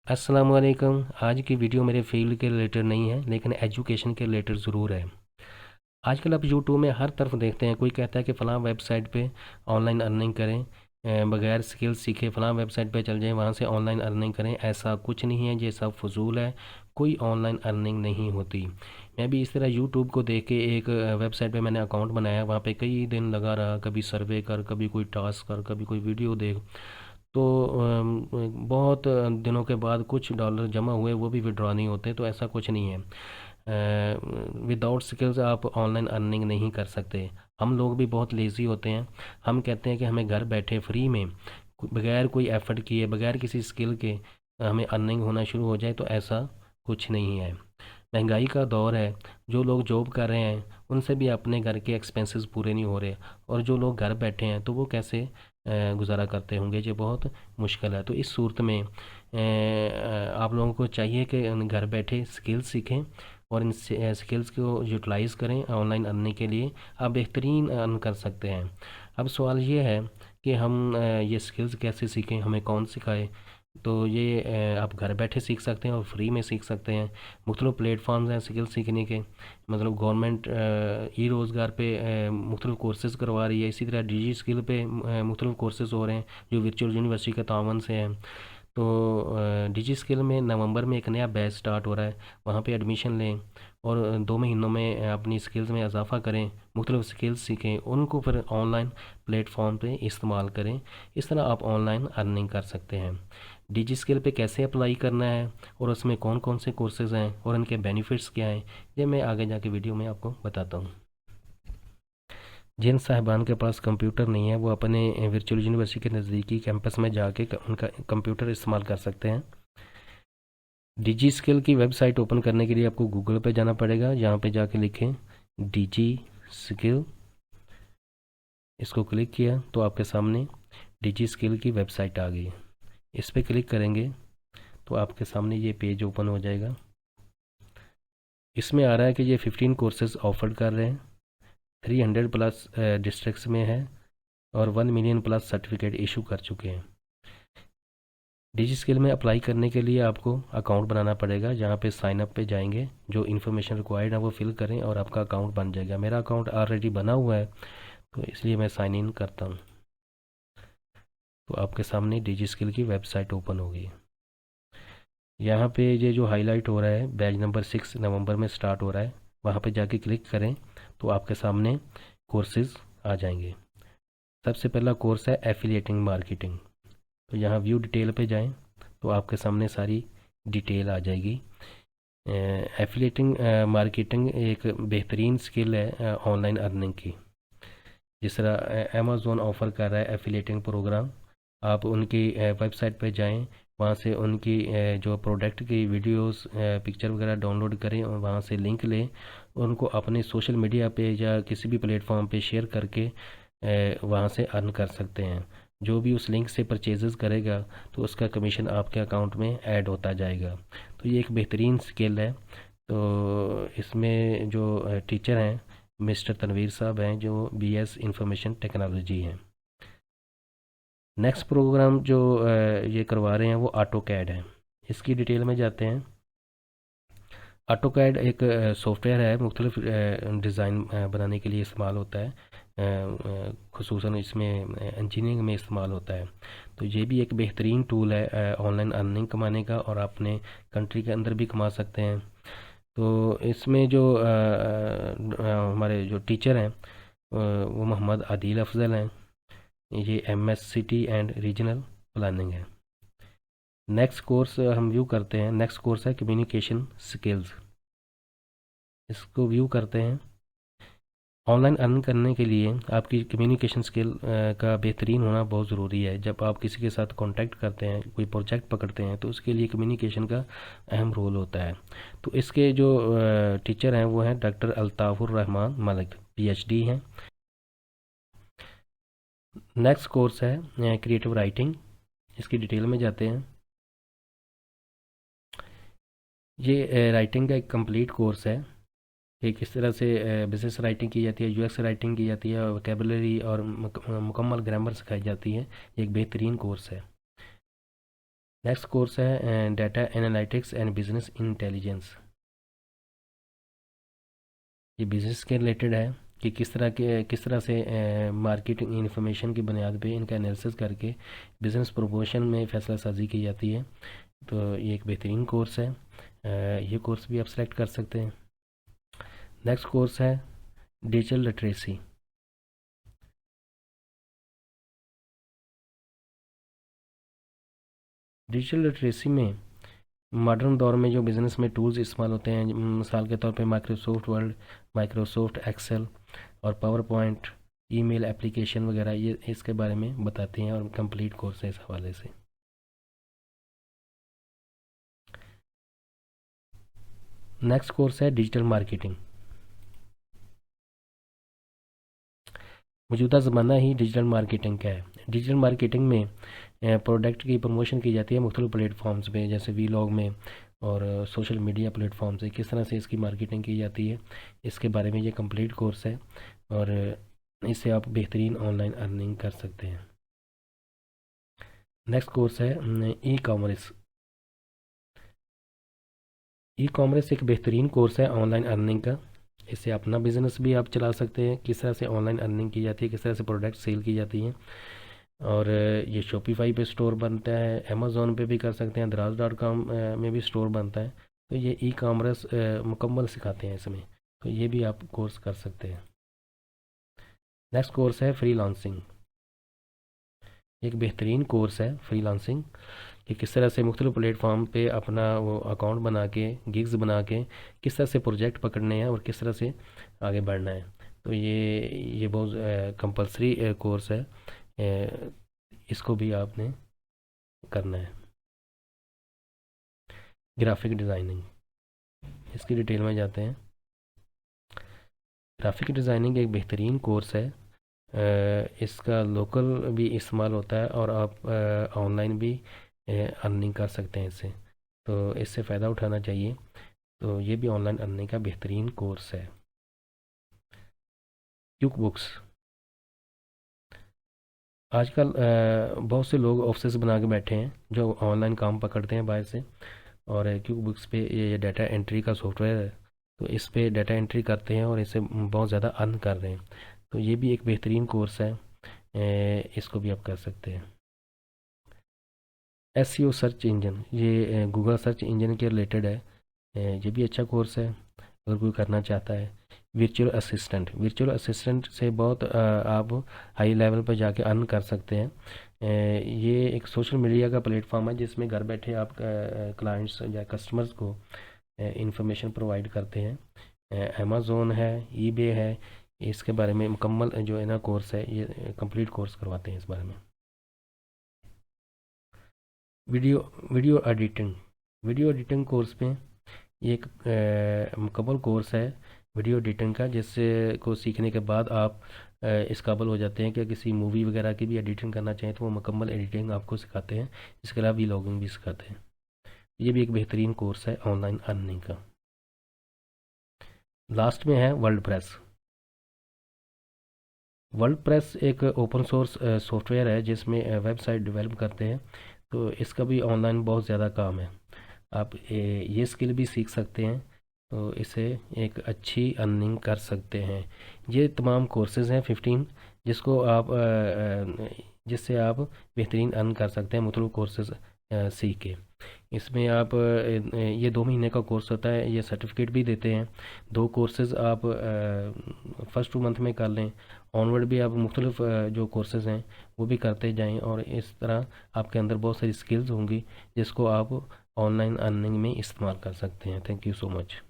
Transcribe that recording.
अस्सलाम वालेकुम। आज की वीडियो मेरे फील्ड के रिलेटेड नहीं है, लेकिन एजुकेशन के रिलेटेड ज़रूर है। आजकल आप यूट्यूब में हर तरफ देखते हैं, कोई कहता है कि फ़लाँ वेबसाइट पे ऑनलाइन अर्निंग करें, बगैर स्किल्स सीखे फ़लाँ वेबसाइट पे चल जाएं, वहाँ से ऑनलाइन अर्निंग करें। ऐसा कुछ नहीं है, ये सब फजूल है। कोई ऑनलाइन अर्निंग नहीं होती। मैं भी इस तरह यूट्यूब को देख के एक वेबसाइट पे मैंने अकाउंट बनाया, वहाँ पे कई दिन लगा रहा, कभी सर्वे कर, कभी कोई टास्क कर, कभी कोई वीडियो देख। तो बहुत दिनों के बाद कुछ डॉलर जमा हुए, वो भी विड्रॉ नहीं होते। तो ऐसा कुछ नहीं है। विदाउट स्किल्स आप ऑनलाइन अर्निंग नहीं कर सकते। हम लोग भी बहुत लेज़ी होते हैं। हम कहते हैं कि हमें घर बैठे फ्री में बगैर कोई एफर्ट किए, बगैर किसी स्किल के हमें अर्निंग होना शुरू हो जाए। तो ऐसा कुछ नहीं है। महंगाई का दौर है। जो लोग जॉब कर रहे हैं, उनसे भी अपने घर के एक्सपेंसेस पूरे नहीं हो रहे। और जो लोग घर बैठे हैं, तो वो कैसे गुजारा करते होंगे? ये बहुत मुश्किल है। तो इस सूरत में आप लोगों को चाहिए कि घर बैठे स्किल्स सीखें और इन स्किल्स को यूटिलाइज़ करें ऑनलाइन अर्निंग के लिए। आप बेहतरीन अर्न कर सकते हैं। अब सवाल ये है कि हम ये स्किल्स कैसे सीखें, हमें कौन सिखाए? तो ये आप घर बैठे सीख सकते हैं और फ्री में सीख सकते हैं। मुख्तलिफ़ प्लेटफॉर्म्स हैं स्किल सीखने के। मतलब गवर्नमेंट ई रोज़गार पे मुख्तलिफ़ कोर्सेज़ करवा रही है। इसी तरह डिजी स्किल पे मुख्तलिफ़ कोर्सेज़ हो रहे हैं जो वर्चुअल यूनिवर्सिटी के तावन से हैं। तो डिजी स्किल में नवंबर में एक नया बैच स्टार्ट हो रहा है, वहाँ पे एडमिशन लें और 2 महीनों में अपनी स्किल्स में इजाफा करें, मुख्तलिफ़ स्किल्स सीखें, उनको फिर ऑनलाइन प्लेटफॉर्म पे इस्तेमाल करें। इस तरह आप ऑनलाइन अर्निंग कर सकते हैं। डिजी स्किल पे कैसे अप्लाई करना है और उसमें कौन कौन से कोर्सेज़ हैं और उनके बेनिफिट्स क्या हैं, ये मैं आगे जाके वीडियो में आपको बताता हूँ। जिन साहिबान के पास कंप्यूटर नहीं है, वो अपने वर्चुअल यूनिवर्सिटी के नज़दीकी कैंपस में जाके उनका कंप्यूटर इस्तेमाल कर सकते हैं। डिजी स्किल की वेबसाइट ओपन करने के लिए आपको गूगल पे जाना पड़ेगा। यहाँ पे जाके लिखें डिजी स्किल। इसको क्लिक किया तो आपके सामने डिजी स्किल की वेबसाइट आ गई। इस पर क्लिक करेंगे तो आपके सामने ये पेज ओपन हो जाएगा। इसमें आ रहा है कि ये 15 कोर्सेज ऑफर कर रहे हैं, 300 प्लस डिस्ट्रिक्ट्स में है और 1 मिलियन प्लस सर्टिफिकेट इशू कर चुके हैं। डिजी स्किल में अप्लाई करने के लिए आपको अकाउंट बनाना पड़ेगा। जहाँ पे साइन अप पे जाएंगे, जो इन्फॉर्मेशन रिक्वायर्ड है वो फिल करें और आपका अकाउंट बन जाएगा। मेरा अकाउंट ऑलरेडी बना हुआ है, तो इसलिए मैं साइन इन करता हूँ। तो आपके सामने डिजी स्किल की वेबसाइट ओपन होगी। यहाँ पे ये जो हाईलाइट हो रहा है, बैच नंबर 6 नवंबर में स्टार्ट हो रहा है, वहाँ पे जाके क्लिक करें तो आपके सामने कोर्सेज आ जाएंगे। सबसे पहला कोर्स है एफिलिएटिंग मार्केटिंग। तो यहाँ व्यू डिटेल पे जाएं तो आपके सामने सारी डिटेल आ जाएगी। एफिलिएटिंग मार्केटिंग एक बेहतरीन स्किल है ऑनलाइन अर्निंग की। जिस तरह अमेज़ोन ऑफ़र कर रहा है एफिलिएटिंग प्रोग्राम, आप उनकी वेबसाइट पे जाएं, वहाँ से उनकी जो प्रोडक्ट की वीडियोस पिक्चर वगैरह डाउनलोड करें और वहाँ से लिंक लें, उनको अपने सोशल मीडिया पे या किसी भी प्लेटफॉर्म पे शेयर करके वहाँ से अर्न कर सकते हैं। जो भी उस लिंक से परचेजेस करेगा, तो उसका कमीशन आपके अकाउंट में ऐड होता जाएगा। तो ये एक बेहतरीन स्किल है। तो इसमें जो टीचर हैं मिस्टर तनवीर साहब हैं, जो बीएस इंफॉर्मेशन टेक्नोलॉजी हैं। नेक्स्ट प्रोग्राम जो ये करवा रहे हैं वो ऑटो कैड है। इसकी डिटेल में जाते हैं। ऑटो कैड एक सॉफ्टवेयर है, मुख्तलिफ डिज़ाइन बनाने के लिए इस्तेमाल होता है। खुसूसन इसमें इंजीनियरिंग में इस्तेमाल होता है। तो ये भी एक बेहतरीन टूल है ऑनलाइन अर्निंग कमाने का, और अपने कंट्री के अंदर भी कमा सकते हैं। तो इसमें जो हमारे जो टीचर हैं वो मोहम्मद आदिल अफजल हैं। ये एमएससीटी एंड रीजनल प्लानिंग है। नेक्स्ट कोर्स हम व्यू करते हैं। नेक्स्ट कोर्स है कम्युनिकेशन स्किल्स। इसको व्यू करते हैं। ऑनलाइन अर्न करने के लिए आपकी कम्युनिकेशन स्किल का बेहतरीन होना बहुत ज़रूरी है। जब आप किसी के साथ कांटेक्ट करते हैं, कोई प्रोजेक्ट पकड़ते हैं, तो उसके लिए कम्युनिकेशन का अहम रोल होता है। तो इसके जो टीचर हैं वो हैं डॉक्टर अल्ताफ़ुर रहमान मलिक, पीएचडी हैं। नेक्स्ट कोर्स है क्रिएटिव राइटिंग। इसकी डिटेल में जाते हैं। ये राइटिंग का एक कंप्लीट कोर्स है कि किस तरह से बिजनेस राइटिंग की जाती है, यूएक्स राइटिंग की जाती है, वोकेबलरी और मुकम्मल ग्रामर सिखाई जाती है। ये एक बेहतरीन कोर्स है। नेक्स्ट कोर्स है data analytics and business intelligence. ये बिजनेस के रिलेटेड है कि किस तरह से मार्केटिंग इन्फॉर्मेशन की बुनियाद पे इनका एनालिसिस करके बिज़नेस प्रमोशन में फ़ैसला साजी की जाती है। तो ये एक बेहतरीन कोर्स है, ये कोर्स भी आप सेलेक्ट कर सकते हैं। नेक्स्ट कोर्स है डिजिटल लिटरेसी। डिजिटल लिटरेसी में मॉडर्न दौर में जो बिज़नेस में टूल्स इस्तेमाल होते हैं, मिसाल के तौर पे माइक्रोसॉफ्ट वर्ड, माइक्रोसॉफ्ट एक्सेल और पावर पॉइंट, ईमेल एप्लीकेशन वगैरह, ये इसके बारे में बताते हैं और कंप्लीट कोर्स है इस हवाले से। नेक्स्ट कोर्स है डिजिटल मार्केटिंग। मौजूदा ज़माना ही डिजिटल मार्केटिंग का है। डिजिटल मार्केटिंग में प्रोडक्ट की प्रमोशन की जाती है मुख्तलिफ प्लेटफॉर्म्स पे, जैसे वीलॉग में और सोशल मीडिया प्लेटफॉर्म से किस तरह से इसकी मार्केटिंग की जाती है, इसके बारे में ये कंप्लीट कोर्स है और इससे आप बेहतरीन ऑनलाइन अर्निंग कर सकते हैं। नेक्स्ट कोर्स है ई कॉमर्स। ई कॉमर्स एक बेहतरीन कोर्स है ऑनलाइन अर्निंग का। इससे अपना बिज़नेस भी आप चला सकते हैं, किस तरह से ऑनलाइन अर्निंग की जाती है, किस तरह से प्रोडक्ट सेल की जाती हैं। और ये शॉपिफाई पे स्टोर बनता है, अमेज़ोन पे भी कर सकते हैं, दराज.com में भी स्टोर बनता है। तो ये ई कॉमर्स मुकम्मल सिखाते हैं इसमें, तो ये भी आप कोर्स कर सकते हैं। नेक्स्ट कोर्स है फ्रीलांसिंग। एक बेहतरीन कोर्स है फ्रीलांसिंग कि किस तरह से मुख्तलिफ प्लेटफॉर्म पे अपना वो अकाउंट बना के, गिग्स बना के किस तरह से प्रोजेक्ट पकड़ने हैं और किस तरह से आगे बढ़ना है। तो ये बहुत कंपलसरी कोर्स है, इसको भी आपने करना है। ग्राफिक डिज़ाइनिंग, इसकी डिटेल में जाते हैं। ग्राफिक डिज़ाइनिंग एक बेहतरीन कोर्स है, इसका लोकल भी इस्तेमाल होता है और आप ऑनलाइन भी अर्निंग कर सकते हैं इससे, तो इससे फ़ायदा उठाना चाहिए। तो ये भी ऑनलाइन अर्निंग का बेहतरीन कोर्स है। क्विक बुक्स, आजकल बहुत से लोग ऑफिस बना के बैठे हैं जो ऑनलाइन काम पकड़ते हैं बाहर से, और क्विक बुक्स पे ये डाटा एंट्री का सॉफ्टवेयर है, तो इस पे डाटा एंट्री करते हैं और इससे बहुत ज़्यादा अर्न कर रहे हैं। तो ये भी एक बेहतरीन कोर्स है, इसको भी आप कर सकते हैं। एसईओ सर्च इंजन, ये गूगल सर्च इंजन के रिलेटेड है, ये भी अच्छा कोर्स है अगर कोई करना चाहता है। वर्चुअल असिस्टेंट से बहुत आप हाई लेवल पर जाके अर्न कर सकते हैं। ये एक सोशल मीडिया का प्लेटफॉर्म है जिसमें घर बैठे आप क्लाइंट्स या कस्टमर्स को इंफॉर्मेशन प्रोवाइड करते हैं। अमेज़ोन है, ईबे है, इसके बारे में मुकम्मल जो है ना कोर्स है, ये कंप्लीट कोर्स करवाते हैं इस बारे में। वीडियो वीडियो एडिटिंग कोर्स में ये एक मुकम्मल कोर्स है वीडियो एडिटिंग का, जिससे को सीखने के बाद आप इस काबिल हो जाते हैं कि किसी मूवी वगैरह की भी एडिटिंग करना चाहें तो वो मुकम्मल एडिटिंग आपको सिखाते हैं। इसके अलावा व्लॉगिंग भी सिखाते हैं। ये भी एक बेहतरीन कोर्स है ऑनलाइन अर्निंग का। लास्ट में है वर्ल्ड प्रेस एक ओपन सोर्स सॉफ्टवेयर है जिसमें वेबसाइट डेवलप करते हैं, तो इसका भी ऑनलाइन बहुत ज़्यादा काम है। आप ये स्किल भी सीख सकते हैं, तो इसे एक अच्छी अर्निंग कर सकते हैं। ये तमाम कोर्सेज़ हैं 15, जिसको आप जिससे आप बेहतरीन अर्न कर सकते हैं मुख्तलिफ कोर्सेज़ सीख के। इसमें आप ये 2 महीने का कोर्स होता है, ये सर्टिफिकेट भी देते हैं। 2 कोर्सेज़ आप फर्स्ट 2 मंथ में कर लें, ऑनवर्ड भी आप मुख्तलिफ जो कोर्सेज़ हैं वो भी करते जाएं, और इस तरह आपके अंदर बहुत सारी स्किल्स होंगी जिसको आप ऑनलाइन अर्निंग में इस्तेमाल कर सकते हैं। Thank you so much.